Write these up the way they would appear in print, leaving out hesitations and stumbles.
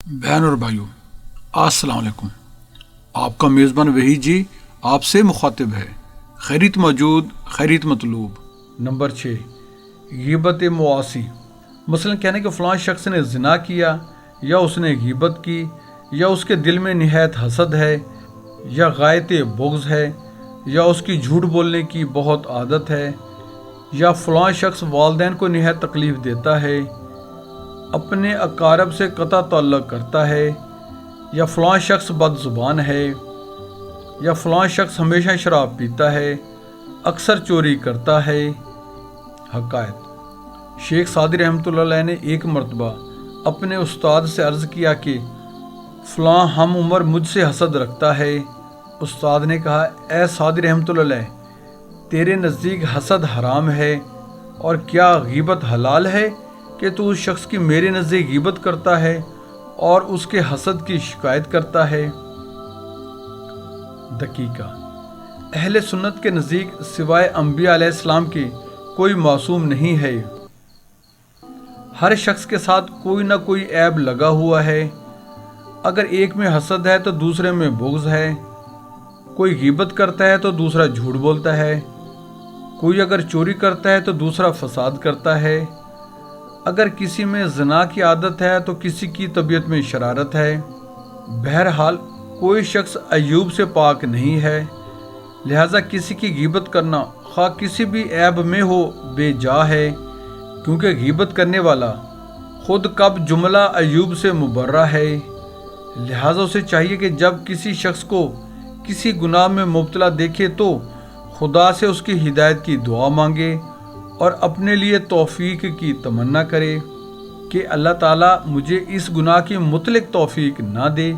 بہن اور بھائیوں، السلام علیکم۔ آپ کا میزبان وحید جی آپ سے مخاطب ہے۔ خیریت موجود، خیریت مطلوب۔ نمبر 6، غیبت معاصی۔ مثلا کہنے کہ فلاں شخص نے زنا کیا، یا اس نے غیبت کی، یا اس کے دل میں نہایت حسد ہے، یا غایت بغض ہے، یا اس کی جھوٹ بولنے کی بہت عادت ہے، یا فلاں شخص والدین کو نہایت تکلیف دیتا ہے، اپنے اقارب سے قطع تعلق کرتا ہے، یا فلاں شخص بد زبان ہے، یا فلاں شخص ہمیشہ شراب پیتا ہے، اکثر چوری کرتا ہے۔ حقائق: شیخ سعدی رحمۃ اللہ علیہ نے ایک مرتبہ اپنے استاد سے عرض کیا کہ فلاں ہم عمر مجھ سے حسد رکھتا ہے۔ استاد نے کہا، اے سعدی رحمۃ اللہ علیہ، تیرے نزدیک حسد حرام ہے، اور کیا غیبت حلال ہے کہ تو اس شخص کی میرے نزدیک غیبت کرتا ہے اور اس کے حسد کی شکایت کرتا ہے؟ دقیقہ: اہل سنت کے نزدیک سوائے انبیاء علیہ السلام کے کوئی معصوم نہیں ہے۔ ہر شخص کے ساتھ کوئی نہ کوئی عیب لگا ہوا ہے۔ اگر ایک میں حسد ہے تو دوسرے میں بغض ہے، کوئی غیبت کرتا ہے تو دوسرا جھوٹ بولتا ہے، کوئی اگر چوری کرتا ہے تو دوسرا فساد کرتا ہے، اگر کسی میں زنا کی عادت ہے تو کسی کی طبیعت میں شرارت ہے۔ بہرحال کوئی شخص عیوب سے پاک نہیں ہے، لہذا کسی کی غیبت کرنا خواہ کسی بھی عیب میں ہو بے جا ہے، کیونکہ غیبت کرنے والا خود کب جملہ عیوب سے مبرہ ہے۔ لہذا اسے چاہیے کہ جب کسی شخص کو کسی گناہ میں مبتلا دیکھے تو خدا سے اس کی ہدایت کی دعا مانگے اور اپنے لیے توفیق کی تمنا کرے کہ اللہ تعالیٰ مجھے اس گناہ کی مطلق توفیق نہ دے،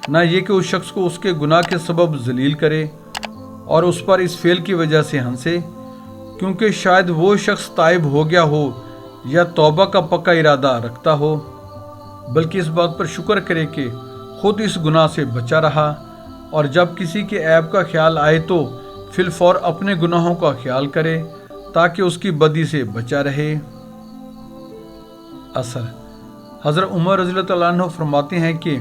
نہ یہ کہ اس شخص کو اس کے گناہ کے سبب ذلیل کرے اور اس پر اس فعل کی وجہ سے ہنسے، کیونکہ شاید وہ شخص تائب ہو گیا ہو یا توبہ کا پکا ارادہ رکھتا ہو، بلکہ اس بات پر شکر کرے کہ خود اس گناہ سے بچا رہا، اور جب کسی کے عیب کا خیال آئے تو فی الفور اپنے گناہوں کا خیال کرے تاکہ اس کی بدی سے بچا رہے۔ اثر: حضرت عمر رضی اللہ تعالیٰ عنہ فرماتے ہیں کہ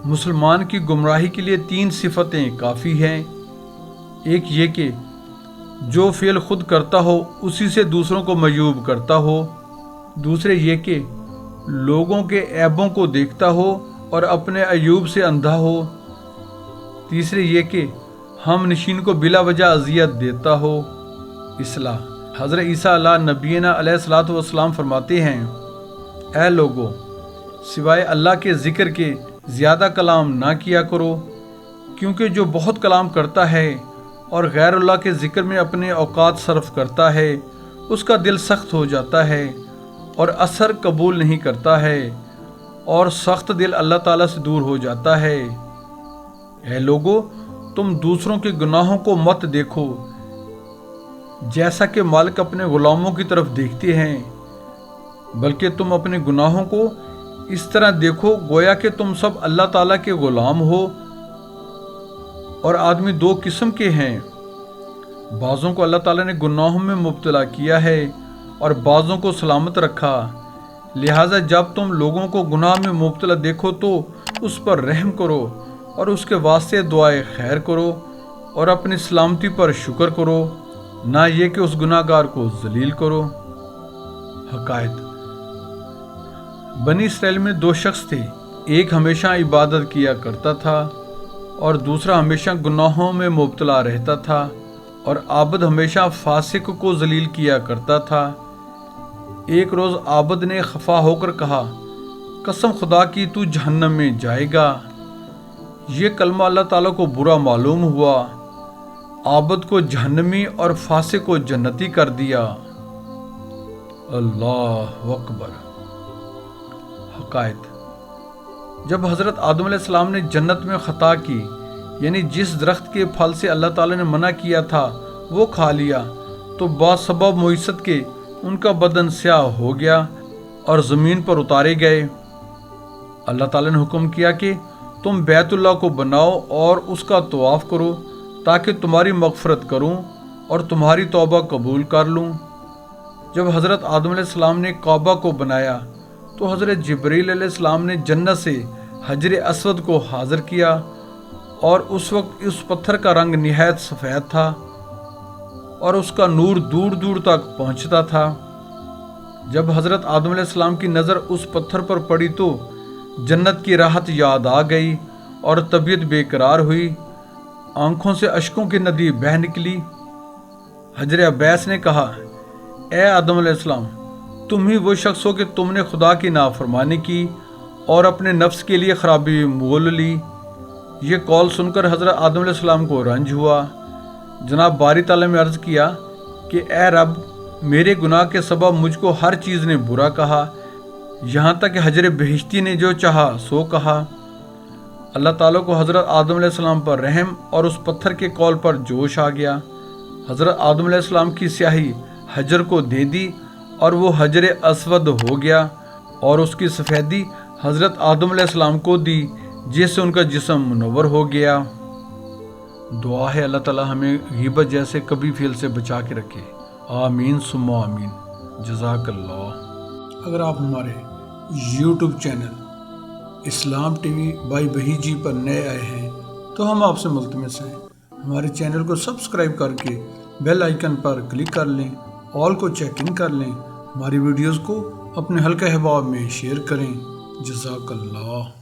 مسلمان کی گمراہی کے لیے 3 صفتیں کافی ہیں۔ ایک یہ کہ جو فعل خود کرتا ہو اسی سے دوسروں کو معیوب کرتا ہو، دوسرے یہ کہ لوگوں کے عیبوں کو دیکھتا ہو اور اپنے عیوب سے اندھا ہو، تیسرے یہ کہ ہم نشین کو بلا وجہ اذیت دیتا ہو۔ اصلاح: حضرت عیسیٰ علیہ نبینا علیہ الصلوۃ والسلام فرماتے ہیں، اے لوگو، سوائے اللہ کے ذکر کے زیادہ کلام نہ کیا کرو، کیونکہ جو بہت کلام کرتا ہے اور غیر اللہ کے ذکر میں اپنے اوقات صرف کرتا ہے اس کا دل سخت ہو جاتا ہے اور اثر قبول نہیں کرتا ہے، اور سخت دل اللہ تعالیٰ سے دور ہو جاتا ہے۔ اے لوگو، تم دوسروں کے گناہوں کو مت دیکھو جیسا کہ مالک اپنے غلاموں کی طرف دیکھتے ہیں، بلکہ تم اپنے گناہوں کو اس طرح دیکھو گویا کہ تم سب اللہ تعالیٰ کے غلام ہو۔ اور آدمی 2 قسم کے ہیں، بعضوں کو اللہ تعالیٰ نے گناہوں میں مبتلا کیا ہے اور بعضوں کو سلامت رکھا، لہٰذا جب تم لوگوں کو گناہ میں مبتلا دیکھو تو اس پر رحم کرو اور اس کے واسطے دعائے خیر کرو اور اپنی سلامتی پر شکر کرو، نہ یہ کہ اس گناہ گار کو ذلیل کرو۔ حقائق: بنی اسرائیل میں 2 شخص تھے، ایک ہمیشہ عبادت کیا کرتا تھا اور دوسرا ہمیشہ گناہوں میں مبتلا رہتا تھا، اور عابد ہمیشہ فاسق کو ذلیل کیا کرتا تھا۔ ایک روز عابد نے خفا ہو کر کہا، قسم خدا کی تو جہنم میں جائے گا۔ یہ کلمہ اللہ تعالیٰ کو برا معلوم ہوا، عابد کو جہنمی اور فاسق کو جنتی کر دیا۔ اللہ اکبر۔ حقائق: جب حضرت آدم علیہ السلام نے جنت میں خطا کی، یعنی جس درخت کے پھل سے اللہ تعالیٰ نے منع کیا تھا وہ کھا لیا، تو بسبب معیشت کے ان کا بدن سیاہ ہو گیا اور زمین پر اتارے گئے۔ اللہ تعالیٰ نے حکم کیا کہ تم بیت اللہ کو بناؤ اور اس کا طواف کرو تاکہ تمہاری مغفرت کروں اور تمہاری توبہ قبول کر لوں۔ جب حضرت آدم علیہ السلام نے کعبہ کو بنایا تو حضرت جبریل علیہ السلام نے جنت سے حجر اسود کو حاضر کیا اور اس وقت اس پتھر کا رنگ نہایت سفید تھا اور اس کا نور دور دور تک پہنچتا تھا۔ جب حضرت آدم علیہ السلام کی نظر اس پتھر پر پڑی تو جنت کی راحت یاد آ گئی اور طبیعت بے قرار ہوئی، آنکھوں سے اشکوں کی ندی بہہ نکلی۔ حجر عباس نے کہا، اے آدم علیہ السلام، تم ہی وہ شخص ہو کہ تم نے خدا کی نافرمانی کی اور اپنے نفس کے لیے خرابی مول لی۔ یہ قول سن کر حضرت آدم علیہ السلام کو رنج ہوا۔ جناب باری تعالیٰ نے عرض کیا کہ اے رب، میرے گناہ کے سبب مجھ کو ہر چیز نے برا کہا، یہاں تک کہ حجر بہشتی نے جو چاہا سو کہا۔ اللہ تعالیٰ کو حضرت آدم علیہ السلام پر رحم اور اس پتھر کے قول پر جوش آ گیا۔ حضرت آدم علیہ السلام کی سیاہی حجر کو دے دی اور وہ حجر اسود ہو گیا، اور اس کی سفیدی حضرت آدم علیہ السلام کو دی، جس سے ان کا جسم منور ہو گیا۔ دعا ہے اللہ تعالیٰ ہمیں غیبت جیسے کبھی فعل سے بچا کے رکھے، آمین ثم آمین، جزاک اللہ۔ اگر آپ ہمارے YouTube channel Islam T V by بہی جی پر نئے آئے ہیں تو ہم آپ سے ملتمس ہیں ہمارے چینل کو سبسکرائب کر کے بیل آئیکن پر کلک کر لیں، آل کو چیک ان کر لیں، ہماری ویڈیوز کو اپنے حلقہ احباب میں شیئر کریں، جزاک اللہ۔